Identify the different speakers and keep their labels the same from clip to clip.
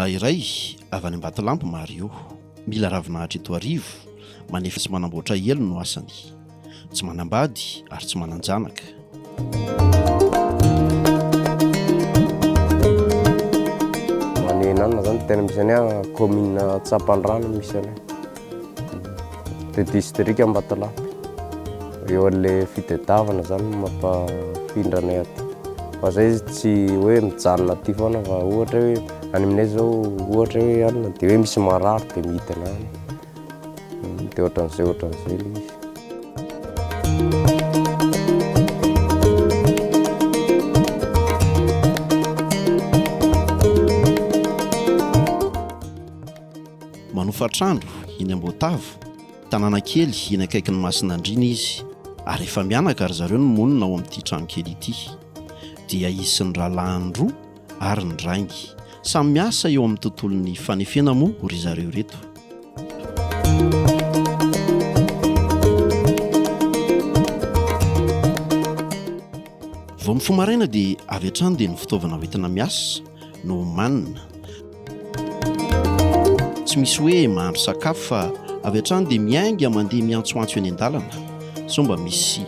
Speaker 1: Tovolahy iray avy any Ambatolampy Mario, mila ravinahitra eto arivo, manefa sy manamboatra elo no asany, tsy manambady ary tsy mananjanaka.
Speaker 2: Manenana zany tena misy any commune Tsapandrano misy any. De district Ambatolampy. Eo an'le fitadiavana zany mampafindrana aty. Fa zay izy tsy hoe mijanona aty foana fa ohatra hoe any aminay zao ohatra hoe alina de hoe misy marary de midina any. De ohatran'izay ilay izy.
Speaker 1: Manofa trandro iny Ambotavo, tanàna kely iny akaikin'ny Masinandriana izy, ary efa mianaka ary zareo no monina ao amin'ity trano kely ity. Dia izy sy ny rahalahy roa ary ny rangy samy miasa eo amin'ny tontolon'ny fanefena moa ry zareo reto. Vao mifoha maraina dia avy hatrany dia ny fitaovana hoentina miasa no manina. Tsy misy hoe mahandro sakafo fa avy hatrany dia miainga mandeha miantsoantso eny an-dalana, sao mba misy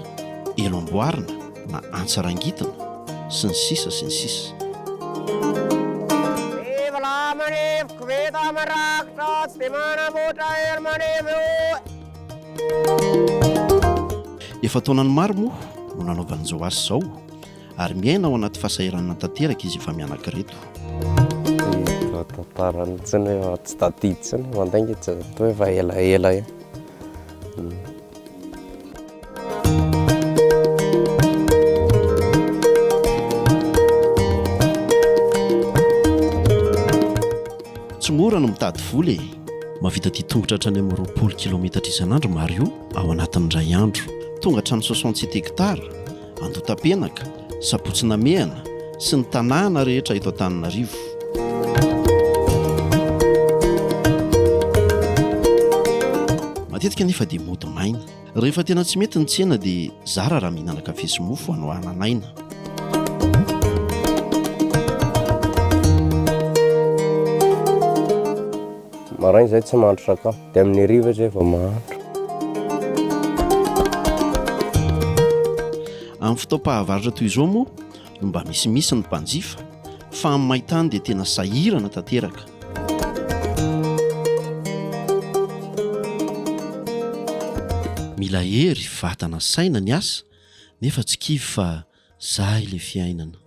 Speaker 1: elo amboarina na antsarangitana sy ny sisa sy ny sisa. Efa taonany maro moa no nanaovan'izao asa izao, ary miaina ao anaty fahasahiranana tanteraka izy efa mianaka reto.
Speaker 2: Tantarany tsy ny hoe tsy tadidy tsy ny mandainga tsy hoe efa elaela io.
Speaker 1: Tsy mora no mitady vola e. Mavita ity tongotra hatrany amin'ny 20 kilometatra isan'andro Mario ao anatin'ny iray andro. Tonga hatrany 67 hektara, Andotapenaka, Sapotsinamehana sy ny tanàna rehetra eto Antananarivo. Matetika nefa dia mody maina. Rehefa tena tsy mety ny tsena dia zara raha mihinana kafe sy mofo hanao hananaina.
Speaker 2: Maraina zay tsy mahandro sakafo, de amin'ny hariva zay vao mahandro.
Speaker 1: Amin'ny fotoam-pahavaratra toy izao moa no mba misimisy ny mpanjifa, fa amin'ny maintany dia tena sahirana tanteraka. Mila hery vatana saina ny asa, nefa tsy kivy fa zay ilay fiainana.